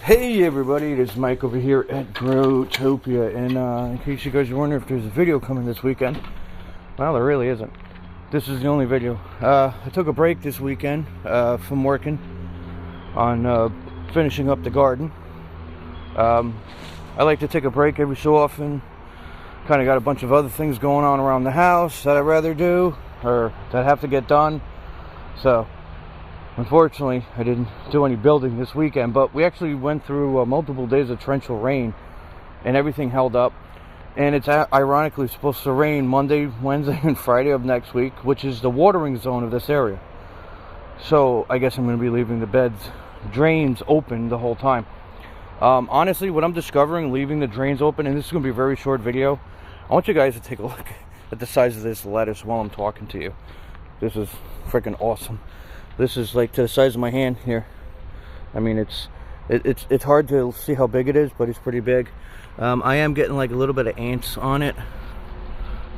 Hey everybody, it is Mike over here at Growtopia, and in case you guys are wondering if there's a video coming this weekend, well, there really isn't. This is the only video. I took a break this weekend from working on finishing up the garden. I like to take a break every so often. Kind of got a bunch of other things going on around the house that I'd rather do, or that have to get done. So unfortunately, I didn't do any building this weekend, but we actually went through multiple days of torrential rain, and everything held up. And it's ironically supposed to rain Monday, Wednesday, and Friday of next week, which is the watering zone of this area. So I guess I'm going to be leaving the drains open the whole time. Honestly, what I'm discovering leaving the drains open, and this is going to be a very short video, I want you guys to take a look at the size of this lettuce while I'm talking to you. This is freaking awesome. This is like to the size of my hand here. I mean, it's hard to see how big it is, but it's pretty big. I am getting like a little bit of ants on it,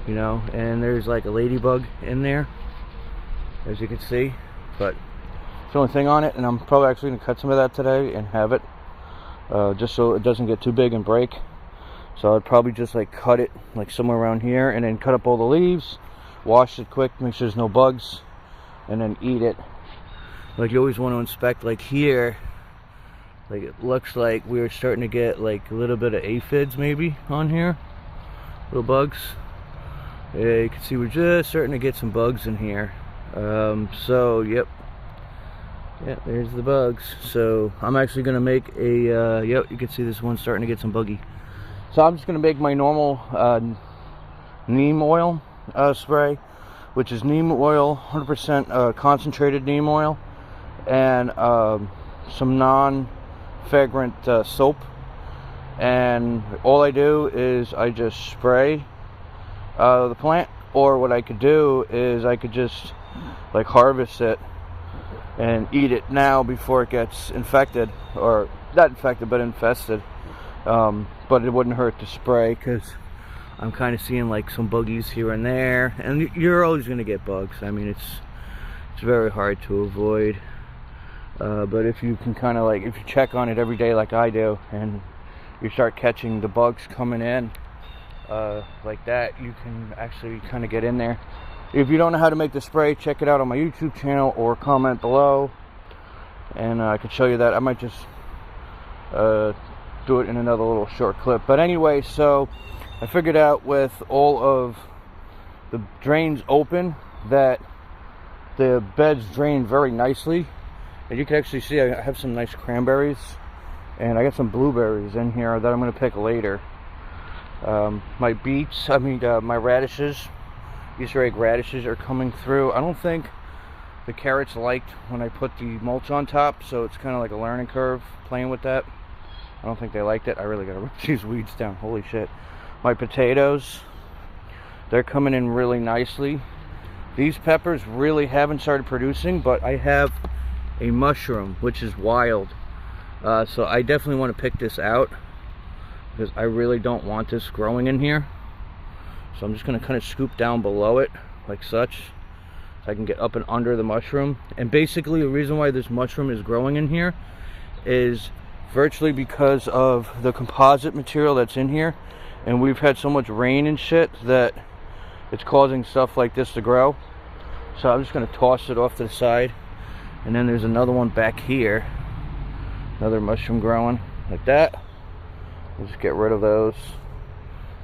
you know, and there's like a ladybug in there, as you can see. But it's the only thing on it, and I'm probably actually going to cut some of that today and have it, just so it doesn't get too big and break. So I'd probably just like cut it like somewhere around here, and then cut up all the leaves, wash it quick, make sure there's no bugs, and then eat it. Like, you always want to inspect, like here, like it looks like we were starting to get like a little bit of aphids maybe on here, little bugs. Yeah, you can see we're just starting to get some bugs in here. So yep, there's the bugs. So I'm actually gonna make a yep, you can see this one's starting to get some buggy. So I'm just gonna make my normal neem oil spray, which is neem oil, 100% concentrated neem oil, and some non-fragrant soap. And all I do is I just spray the plant, or what I could do is I could just like harvest it and eat it now before it gets infected, or not infected but infested. But it wouldn't hurt to spray, because I'm kind of seeing like some buggies here and there, and you're always going to get bugs. I mean, it's very hard to avoid. But if you can kind of like, if you check on it every day like I do, and you start catching the bugs coming in like that, you can actually kind of get in there. If you don't know how to make the spray, check it out on my YouTube channel or comment below, and I could show you that. I might just do it in another little short clip. But anyway, so I figured out with all of the drains open that the beds drain very nicely. And you can actually see I have some nice cranberries, and I got some blueberries in here that I'm going to pick later. My beets, my radishes, Easter egg radishes are coming through. I don't think the carrots liked when I put the mulch on top, so it's kind of like a learning curve playing with that. I don't think they liked it. I really got to rip these weeds down. Holy shit. My potatoes, they're coming in really nicely. These peppers really haven't started producing, but I have a mushroom, which is wild. So I definitely want to pick this out, because I really don't want this growing in here. So I'm just going to kind of scoop down below it like such, so I can get up and under the mushroom. And basically the reason why this mushroom is growing in here is virtually because of the composite material that's in here, and we've had so much rain and shit that it's causing stuff like this to grow. So I'm just going to toss it off to the side. And then there's another one back here, another mushroom growing like that. We'll just get rid of those.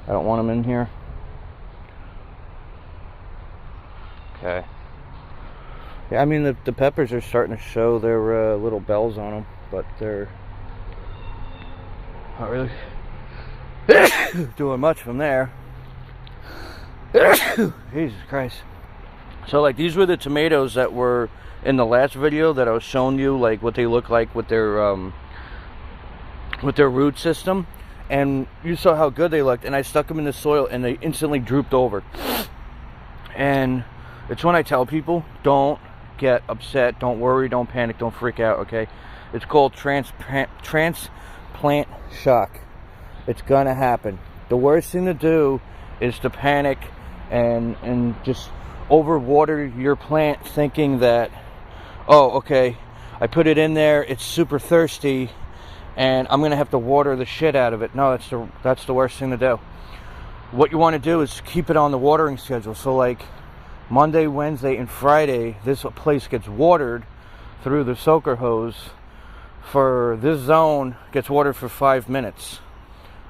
I don't want them in here. Okay. Yeah, I mean the peppers are starting to show their little bells on them, but they're not really doing much from there. Jesus Christ. So like, these were the tomatoes that were in the last video that I was showing you, like what they look like with their root system, and you saw how good they looked, and I stuck them in the soil and they instantly drooped over. And it's when I tell people, don't get upset, don't worry, don't panic, don't freak out, okay? It's called transplant shock. It's gonna happen. The worst thing to do is to panic and just overwater your plant, thinking that, oh, okay, I put it in there, it's super thirsty, and I'm gonna have to water the shit out of it. No, that's the worst thing to do. What you want to do is keep it on the watering schedule. So like Monday, Wednesday, and Friday, this place gets watered through the soaker hose. For this zone, gets watered for 5 minutes.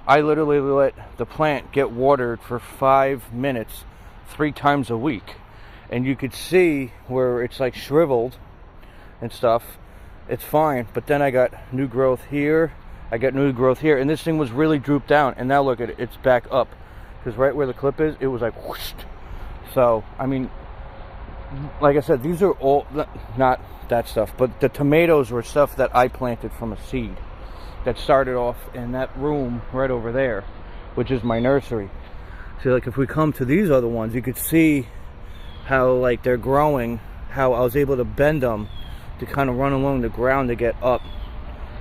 I literally let the plant get watered for 5 minutes 3 times a week, and you could see where it's like shriveled and stuff. It's fine, but then I got new growth here, I got new growth here, and this thing was really drooped down, and now look at it, it's back up, because right where the clip is, it was like whoosh. So I mean, like I said, these are all not that stuff, but the tomatoes were stuff that I planted from a seed that started off in that room right over there, which is my nursery. See, like if we come to these other ones, you could see how like they're growing, how I was able to bend them to kind of run along the ground to get up.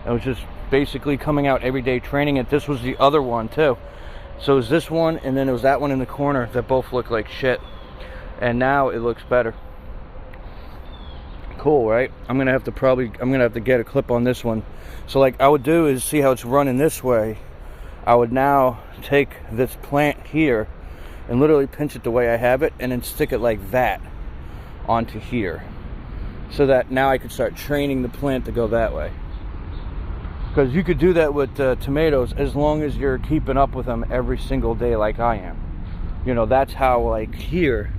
I was just basically coming out every day training it. This was the other one too. So it was this one, and then it was that one in the corner that both looked like shit. And now it looks better. Cool, right? I'm gonna have to get a clip on this one. So like I would do is see how it's running this way. I would now take this plant here and literally pinch it the way I have it, and then stick it like that onto here, so that now I could start training the plant to go that way. Because you could do that with tomatoes as long as you're keeping up with them every single day like I am. You know, that's how, like here,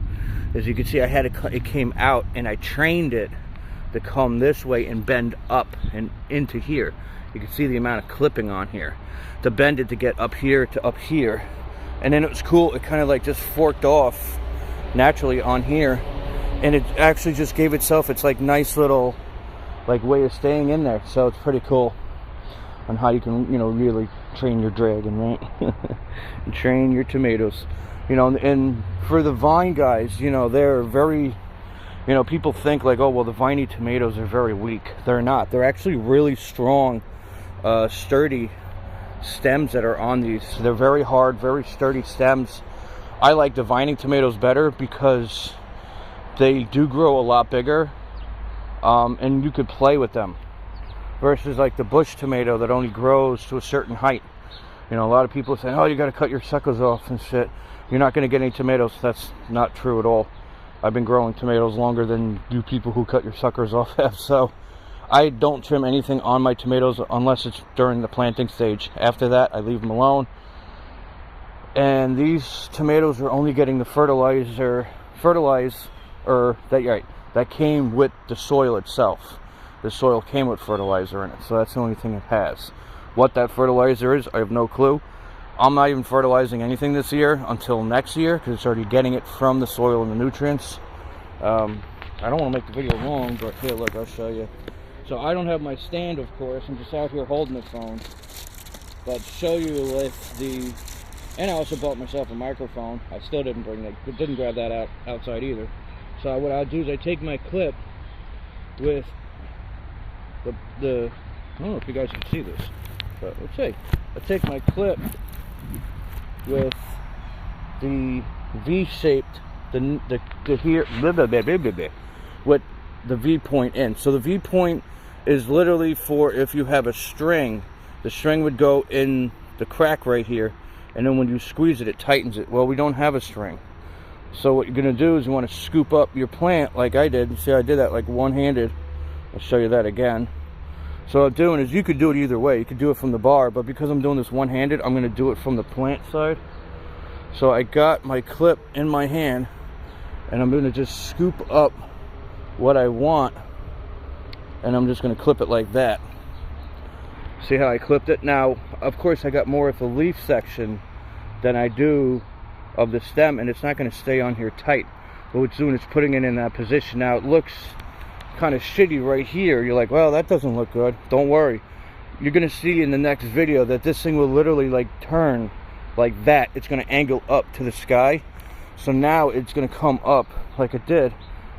as you can see, I had it came out, and I trained it to come this way and bend up and into here. You can see the amount of clipping on here to bend it to get up here to up here. And then it was cool, it kind of like just forked off naturally on here, and it actually just gave itself its like nice little like way of staying in there. So it's pretty cool on how you can, you know, really train your dragon, right? And train your tomatoes, you know. And for the vine guys, you know, they're very, you know, people think like, oh well, the viney tomatoes are very weak. They're not. They're actually really strong, sturdy stems that are on these. They're very hard, very sturdy stems. I like the vining tomatoes better because they do grow a lot bigger, and you could play with them, versus like the bush tomato that only grows to a certain height. You know, a lot of people are saying, oh, you got to cut your suckers off and shit, you're not going to get any tomatoes. That's not true at all. I've been growing tomatoes longer than you people who cut your suckers off have. So I don't trim anything on my tomatoes unless it's during the planting stage. After that, I leave them alone. And these tomatoes are only getting the fertilizer that came with the soil itself. The soil came with fertilizer in it, so that's the only thing it has. What that fertilizer is, I have no clue. I'm not even fertilizing anything this year until next year, because it's already getting it from the soil and the nutrients. I don't want to make the video long, but here, look, I'll show you. So I don't have my stand, of course. I'm just out here holding the phone. But show you with the... And I also bought myself a microphone. I still didn't bring that, didn't grab that outside either. So what I'll do is I take my clip with the I don't know if you guys can see this, but let's see. I take my clip with the V-shaped, the here, blah, blah, blah, blah, blah, blah, with the V point in. So the V point is literally for if you have a string, the string would go in the crack right here, and then when you squeeze it, it tightens it. Well, we don't have a string. So what you're going to do is you want to scoop up your plant like I did. See, I did that like one-handed. I'll show you that again. So what I'm doing is, you could do it either way. You could do it from the bar, but because I'm doing this one-handed, I'm going to do it from the plant side. So I got my clip in my hand, and I'm going to just scoop up what I want, and I'm just going to clip it like that. See how I clipped it? Now, of course, I got more of the leaf section than I do of the stem, and it's not going to stay on here tight. But what's doing is putting it in that position. Now, it looks kind of shitty right here. You're like, well, that doesn't look good. Don't worry. You're going to see in the next video that this thing will literally like turn like that. It's going to angle up to the sky. So now it's going to come up like it did,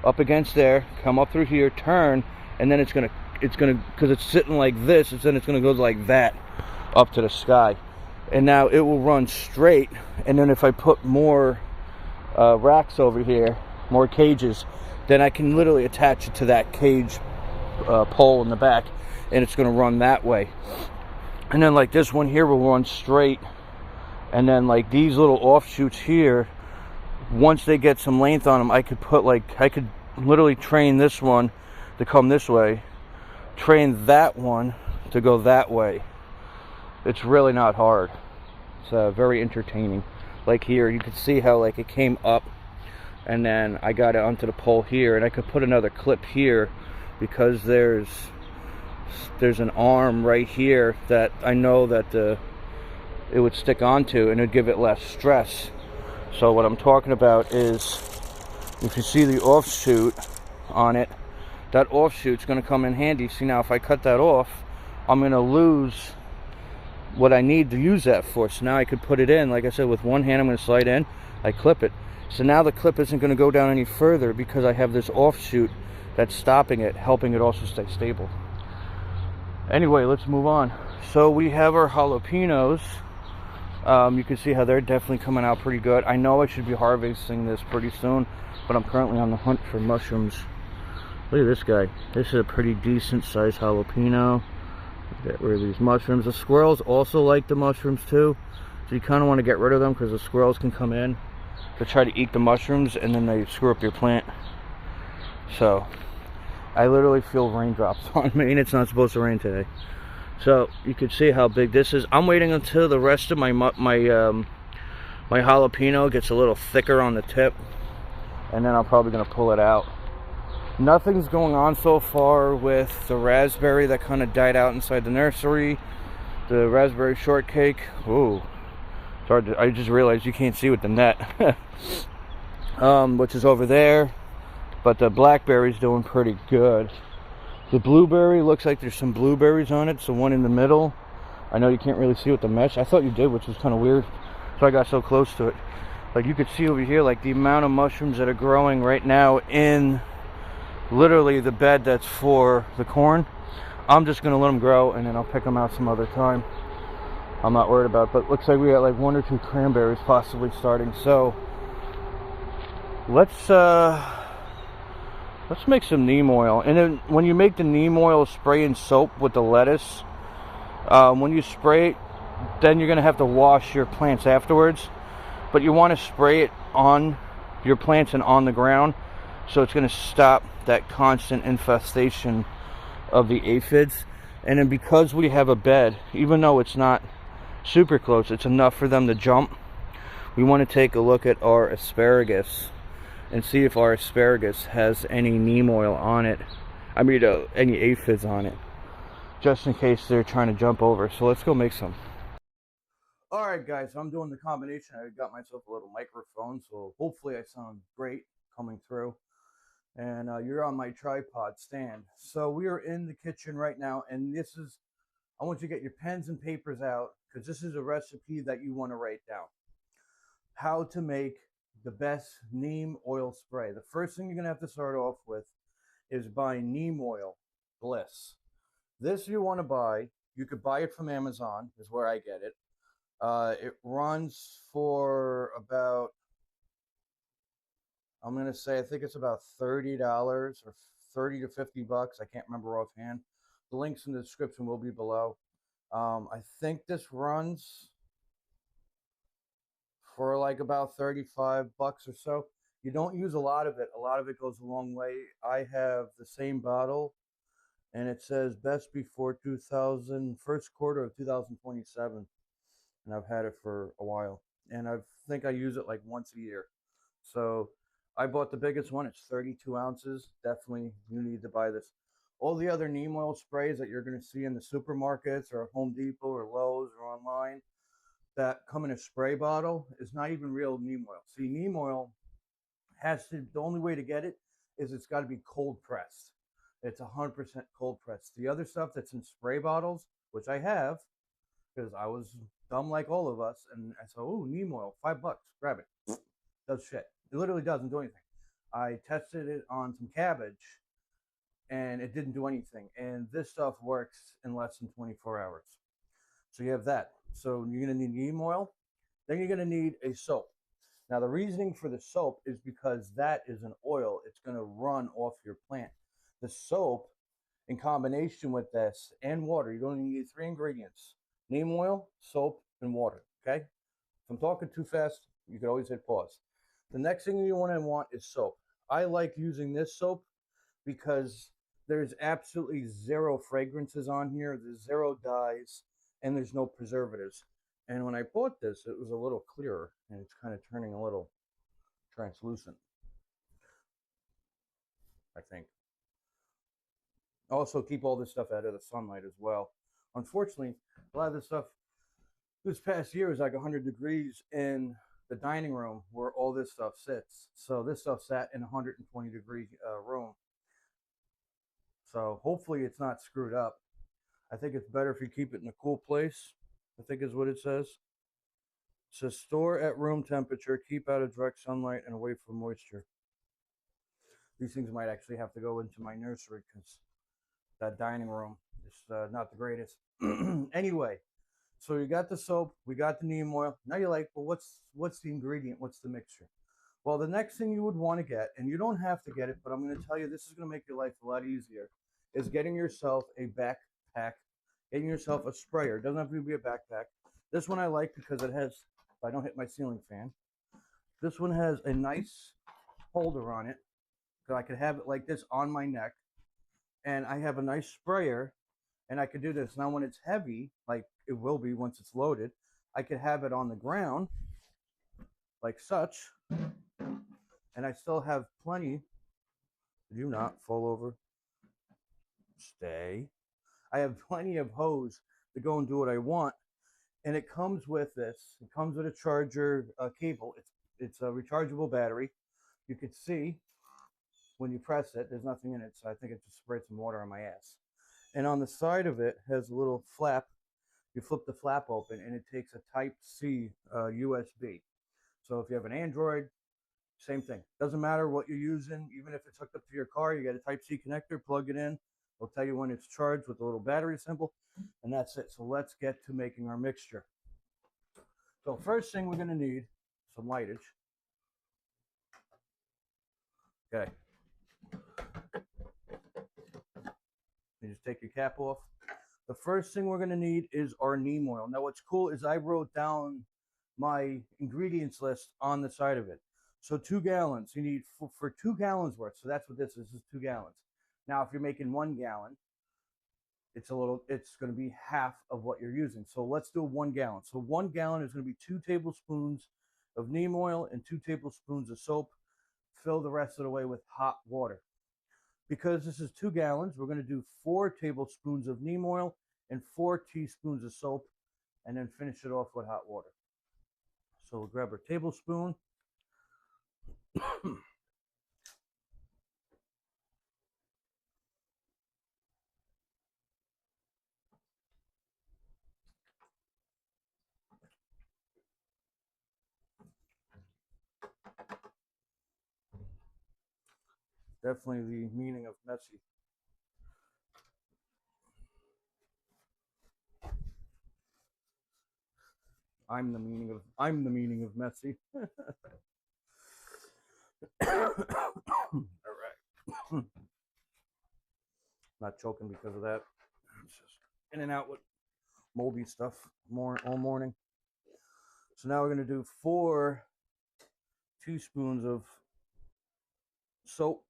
up against there, come up through here, turn, and then it's going to, because it's sitting like this, then it's going to go like that up to the sky. And now it will run straight, and then if I put more racks over here, more cages, then I can literally attach it to that cage pole in the back, and it's going to run that way. And then like this one here will run straight. And then like these little offshoots here, once they get some length on them, I could literally train this one to come this way, train that one to go that way. It's really not hard. It's very entertaining. Like here, you can see how like it came up, and then I got it onto the pole here, and I could put another clip here because there's an arm right here that I know that it would stick onto, and it'd give it less stress. So what I'm talking about is, if you see the offshoot on it, that offshoot's going to come in handy. See, now if I cut that off, I'm going to lose what I need to use that for. So now I could put it in, like I said, with one hand I'm going to slide in, I clip it. So now the clip isn't going to go down any further because I have this offshoot that's stopping it, helping it also stay stable. Anyway, let's move on. So we have our jalapenos. You can see how they're definitely coming out pretty good. I know I should be harvesting this pretty soon, but I'm currently on the hunt for mushrooms. Look at this guy. This is a pretty decent sized jalapeno. Get rid of these mushrooms. The squirrels also like the mushrooms too, so you kind of want to get rid of them because the squirrels can come in to try to eat the mushrooms, and then they screw up your plant. So I literally feel raindrops on me, and it's not supposed to rain today. So you can see how big this is. I'm waiting until the rest of my jalapeno gets a little thicker on the tip, and then I'm probably going to pull it out. Nothing's going on so far with the raspberry that kind of died out inside the nursery. The raspberry shortcake. Ooh, it's hard to, I just realized you can't see with the net. Which is over there. But the blackberry's doing pretty good. The blueberry looks like there's some blueberries on it. So one in the middle. I know you can't really see with the mesh. I thought you did, which was kind of weird. So I got so close to it. Like you could see over here, like the amount of mushrooms that are growing right now in literally the bed that's for the corn. I'm just gonna let them grow, and then I'll pick them out some other time. I'm not worried about it, but it looks like we got like 1 or 2 cranberries possibly starting. So let's make some neem oil. And then when you make the neem oil spray and soap with the lettuce, when you spray it, then you're gonna have to wash your plants afterwards, but you want to spray it on your plants and on the ground, so it's going to stop that constant infestation of the aphids. And then because we have a bed, even though it's not super close, it's enough for them to jump. We want to take a look at our asparagus and see if our asparagus has any neem oil on it. I mean, any aphids on it, just in case they're trying to jump over. So let's go make some. Alright guys, I'm doing the combination. I got myself a little microphone, so hopefully I sound great coming through. And you're on my tripod stand. So we are in the kitchen right now, and this is, I want you to get your pens and papers out, because this is a recipe that you want to write down. How to make the best neem oil spray. The first thing you're going to have to start off with is buying neem oil bliss. This you want to buy. You could buy it from Amazon, is where I get it. It runs for about, I'm going to say, I think it's about $30 or 30 to 50 bucks. I can't remember offhand. The links in the description will be below. I think this runs for like about 35 bucks or so. You don't use a lot of it. A lot of it goes a long way. I have the same bottle, and it says best before first quarter of 2027. And I've had it for a while. And I think I use it like once a year. So I bought the biggest one. It's 32 ounces. Definitely you need to buy this. All the other neem oil sprays that you're going to see in the supermarkets or Home Depot or Lowe's or online that come in a spray bottle is not even real neem oil. See, neem oil the only way to get it is it's got to be cold pressed. It's 100% cold pressed. The other stuff that's in spray bottles, which I have, because I was dumb like all of us, and I said, oh, neem oil, $5, grab it. Does shit. It literally doesn't do anything. I tested it on some cabbage, and it didn't do anything. And this stuff works in less than 24 hours. So you have that. So you're going to need neem oil. Then you're going to need a soap. Now, the reasoning for the soap is because that is an oil. It's going to run off your plant. The soap, in combination with this and water, you're going to need 3 ingredients. Neem oil, soap, and water. Okay? If I'm talking too fast, you can always hit pause. The next thing you want is soap. I like using this soap because there's absolutely zero fragrances on here. There's zero dyes, and there's no preservatives. And when I bought this, it was a little clearer, and it's kind of turning a little translucent, I think. Also, keep all this stuff out of the sunlight as well. Unfortunately, a lot of this stuff this past year is like 100 degrees in the dining room where all this stuff sits. So this stuff sat in a 120-degree room. So hopefully it's not screwed up. I think it's better if you keep it in a cool place, I think is what it says. It says store at room temperature, keep out of direct sunlight and away from moisture. These things might actually have to go into my nursery because that dining room is not the greatest. Anyway, so you got the soap, we got the neem oil. Now you're like, well, what's the ingredient? What's the mixture? Well, the next thing you would want to get, and you don't have to get it, but I'm going to tell you this is going to make your life a lot easier, is getting yourself a backpack, getting yourself a sprayer. It doesn't have to be a backpack. This one I like because it has, if I don't hit my ceiling fan, this one has a nice holder on it. So I could have it like this on my neck, and I have a nice sprayer, and I could do this. Now, when it's heavy, like it will be once it's loaded, I could have it on the ground like such, and I still have plenty. Did you not fall over? Stay. I have plenty of hose to go and do what I want, and it comes with this. It comes with a charger cable. It's a rechargeable battery. You could see when you press it, there's nothing in it, so I think it just sprayed some water on my ass. And on the side of it has a little flap. You flip the flap open, and it takes a Type-C USB. So if you have an Android, same thing. Doesn't matter what you're using. Even if it's hooked up to your car, you got a Type-C connector, plug it in. It'll tell you when it's charged with a little battery symbol, and that's it. So let's get to making our mixture. So first thing we're going to need some lightage. Okay. You just take your cap off. The first thing we're going to need is our neem oil. Now, what's cool is I wrote down my ingredients list on the side of it. So 2 gallons, you need for 2 gallons worth. So that's what this is 2 gallons. Now, if you're making 1 gallon, it's going to be half of what you're using. So let's do 1 gallon. So 1 gallon is going to be 2 tablespoons of neem oil and 2 tablespoons of soap. Fill the rest of the way with hot water. Because this is 2 gallons, we're going to do 4 tablespoons of neem oil and 4 teaspoons of soap, and then finish it off with hot water. So we'll grab our tablespoon. Definitely the meaning of messy. I'm the meaning of messy. All right. Not choking because of that. It's just in and out with moldy stuff all morning. So now we're going to do 4 teaspoons of soap.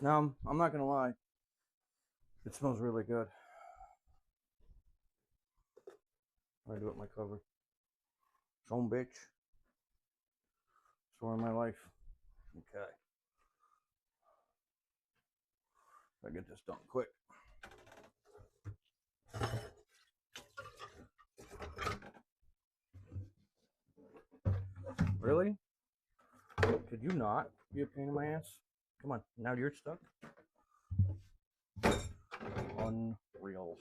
Now, I'm not going to lie. It smells really good. I do it my cover. Some bitch. Story of my life. Okay. I get this done quick. Really? Could you not be a pain in my ass? Come on, now you're stuck. Unreal.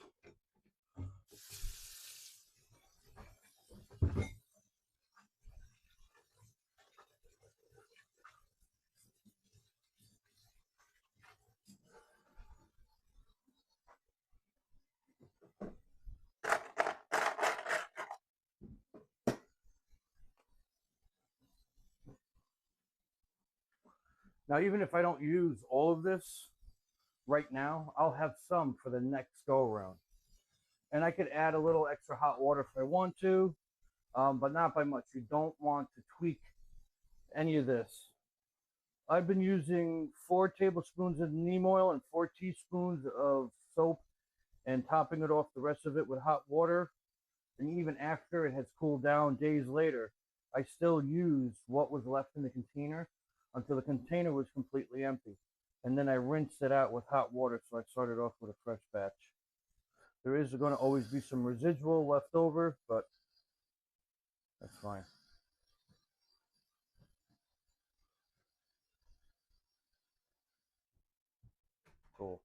Now, even if I don't use all of this right now, I'll have some for the next go around. And I could add a little extra hot water if I want to, but not by much. You don't want to tweak any of this. I've been using 4 tablespoons of neem oil and 4 teaspoons of soap and topping it off the rest of it with hot water. And even after it has cooled down days later, I still used what was left in the container until the container was completely empty. And then I rinsed it out with hot water, so I started off with a fresh batch. There is going to always be some residual left over, but that's fine. Cool.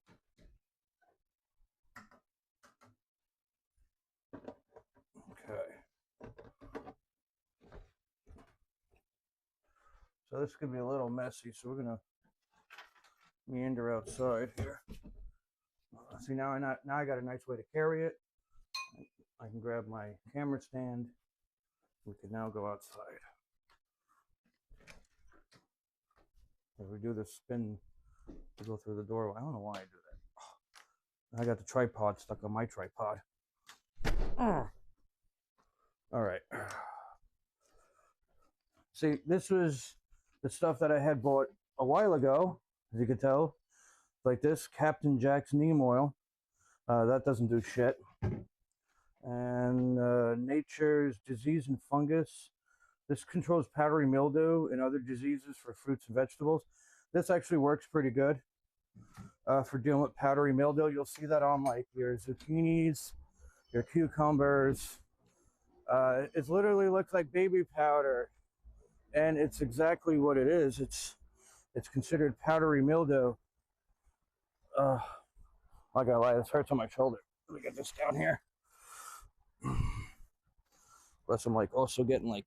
Okay. So this could be a little messy, so we're going to meander outside here. See, now I got a nice way to carry it. I can grab my camera stand. We can now go outside. If we do this spin to go through the door, I don't know why I do that. I got the tripod stuck on my tripod. All right. See, this was the stuff that I had bought a while ago, as you can tell. Like this, Captain Jack's Neem Oil. That doesn't do shit. And Nature's Disease and Fungus. This controls powdery mildew and other diseases for fruits and vegetables. This actually works pretty good for dealing with powdery mildew. You'll see that on like your zucchinis, your cucumbers. It literally looks like baby powder, and it's exactly what it is. It's considered powdery mildew. I gotta lie, this hurts on my shoulder. Let me get this down here. Plus, I'm like also getting like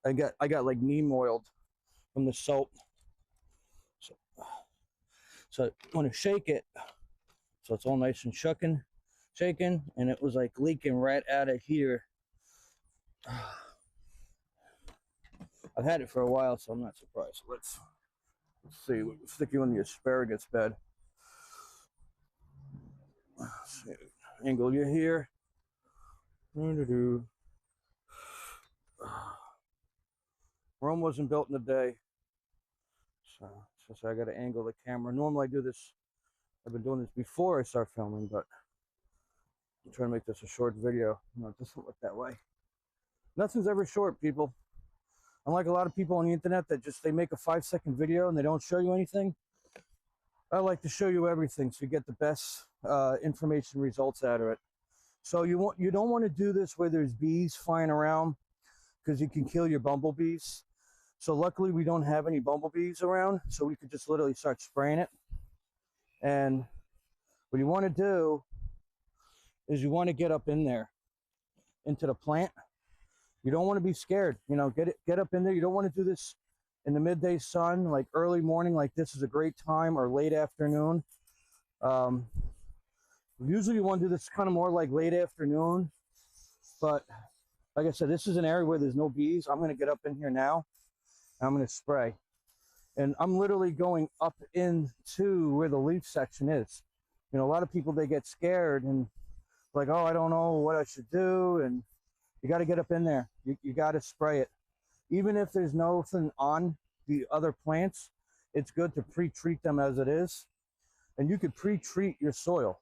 I got like neem oiled from the soap. So I want to shake it so it's all nice and shaken, and it was like leaking right out of here. I've had it for a while, so I'm not surprised. Let's see. We'll stick you in the asparagus bed. Let's see. Angle you here. Rome wasn't built in a day. So I got to angle the camera. Normally I do this. I've been doing this before I start filming, but I'm trying to make this a short video. No, it doesn't look that way. Nothing's ever short, people. Unlike a lot of people on the internet that they make a 5-second video and they don't show you anything. I like to show you everything so you get the best information results out of it. So you don't want to do this where there's bees flying around, because you can kill your bumblebees. So luckily we don't have any bumblebees around, so we could just literally start spraying it. And what you want to do is you want to get up in there into the plant. You don't want to be scared. You know, get up in there. You don't want to do this in the midday sun, like early morning, like this is a great time, or late afternoon. Usually you want to do this kind of more like late afternoon, but like I said, this is an area where there's no bees. I'm going to get up in here now. I'm going to spray. And I'm literally going up into where the leaf section is. You know, a lot of people, they get scared and like, oh, I don't know what I should do. And you got to get up in there. You got to spray it. Even if there's nothing on the other plants, it's good to pre-treat them as it is. And you could pre-treat your soil.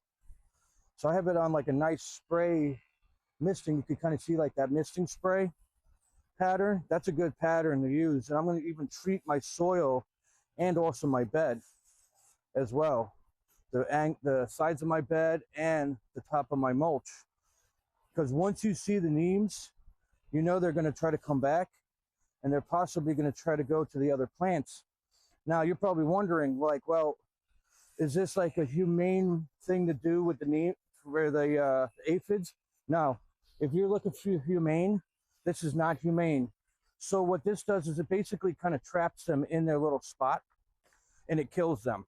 So I have it on like a nice spray misting. You could kind of see like that misting spray pattern. That's a good pattern to use. And I'm going to even treat my soil and also my bed as well. The sides of my bed and the top of my mulch. Because once you see the neems, you know they're going to try to come back, and they're possibly going to try to go to the other plants. Now you're probably wondering, like, well, is this like a humane thing to do with the neem, for the aphids? No. If you're looking for humane, this is not humane. So what this does is it basically kind of traps them in their little spot, and it kills them.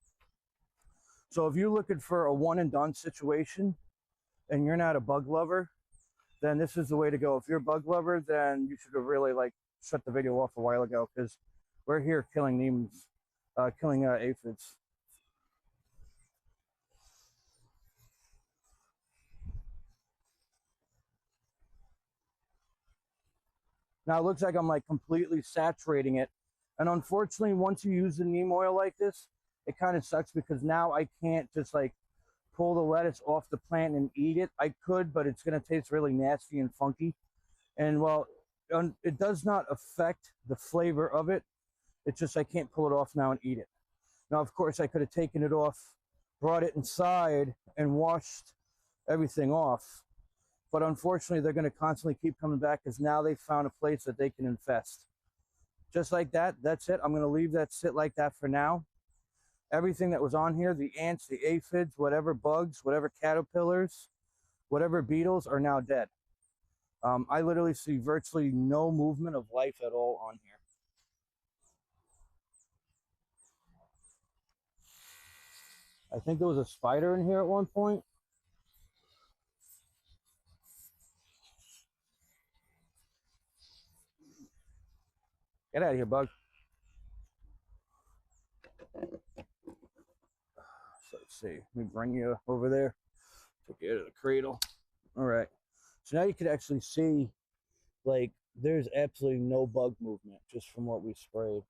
So if you're looking for a one and done situation and you're not a bug lover, then this is the way to go. If you're a bug lover, then you should have really like shut the video off a while ago, because we're here killing neems killing aphids. Now it looks like I'm like completely saturating it. And unfortunately, once you use the neem oil like this, it kind of sucks because now I can't just like pull the lettuce off the plant and eat it. I could, but it's going to taste really nasty and funky. And well, it does not affect the flavor of it. It's just I can't pull it off now and eat it. Now, of course, I could have taken it off, brought it inside, and washed everything off. But unfortunately, they're going to constantly keep coming back because now they've found a place that they can infest. Just like that, that's it. I'm going to leave that sit like that for now. Everything that was on here, the ants, the aphids, whatever bugs, whatever caterpillars, whatever beetles are now dead. I literally see virtually no movement of life at all on here. I think there was a spider in here at one point. Get out of here, bug. So let's see. Let me bring you over there. Took you out of the cradle. All right. So now you can actually see, like, there's absolutely no bug movement just from what we sprayed.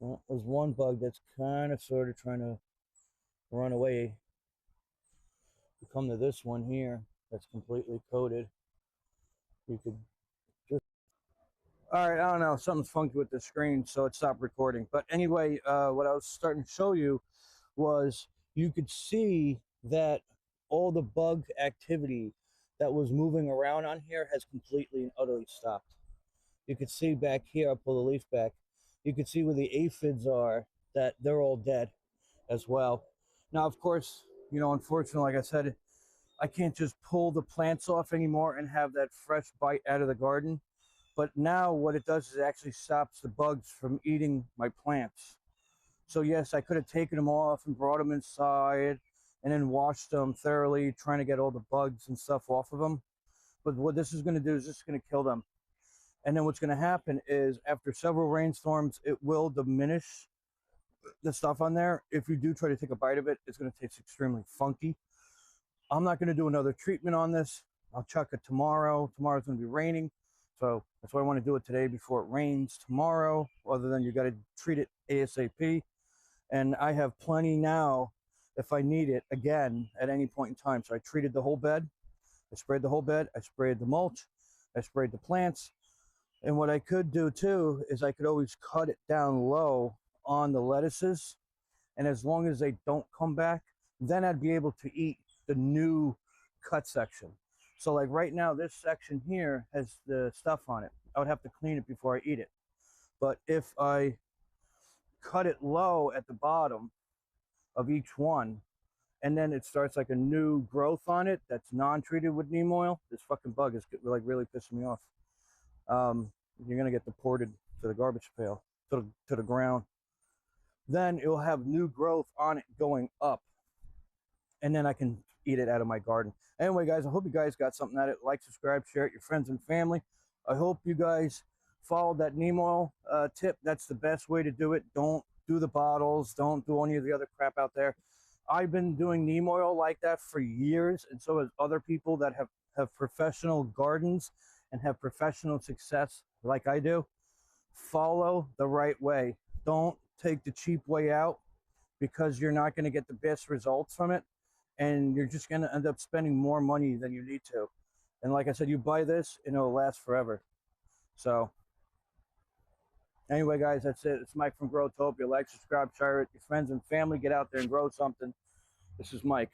Well, there's one bug that's kind of sort of trying to run away. We come to this one here that's completely coated. You could just... All right, I don't know. Something's funky with the screen, so it stopped recording. But anyway, what I was starting to show you was you could see that all the bug activity that was moving around on here has completely and utterly stopped. You could see back here, I'll pull the leaf back, you could see where the aphids are, that they're all dead as well. Now, of course, you know, unfortunately, like I said, I can't just pull the plants off anymore and have that fresh bite out of the garden. But now what it does is it actually stops the bugs from eating my plants. So yes, I could have taken them off and brought them inside and then washed them thoroughly, trying to get all the bugs and stuff off of them. But what this is going to do is just going to kill them. And then what's going to happen is after several rainstorms, it will diminish the stuff on there. If you do try to take a bite of it, it's going to taste extremely funky. I'm not going to do another treatment on this. I'll chuck it tomorrow. Tomorrow's going to be raining. So that's why I want to do it today before it rains tomorrow. Other than you got to treat it ASAP. And I have plenty now if I need it again at any point in time. So I treated the whole bed. I sprayed the whole bed. I sprayed the mulch. I sprayed the plants. And what I could do too is I could always cut it down low on the lettuces. And as long as they don't come back, then I'd be able to eat the new cut section. So like right now, this section here has the stuff on it. I would have to clean it before I eat it. But if I cut it low at the bottom of each one, and then it starts like a new growth on it that's non-treated with neem oil, this fucking bug is like really pissing me off. You're gonna get deported to the garbage pail, to the ground. Then it'll have new growth on it going up, and then I can eat it out of my garden. Anyway, guys, I hope you guys got something out of it. Like, subscribe, share it with your friends and family. I hope you guys followed that neem oil tip. That's the best way to do it. Don't do the bottles. Don't do any of the other crap out there. I've been doing neem oil like that for years, and so has other people that have professional gardens and have professional success like I do. Follow the right way. Don't take the cheap way out, because you're not going to get the best results from it, and you're just going to end up spending more money than you need to. And like I said, you buy this and it'll last forever. So anyway, guys, that's it. It's Mike from Growtopia. Like, subscribe, share it with your friends and family. Get out there and grow something. This is Mike.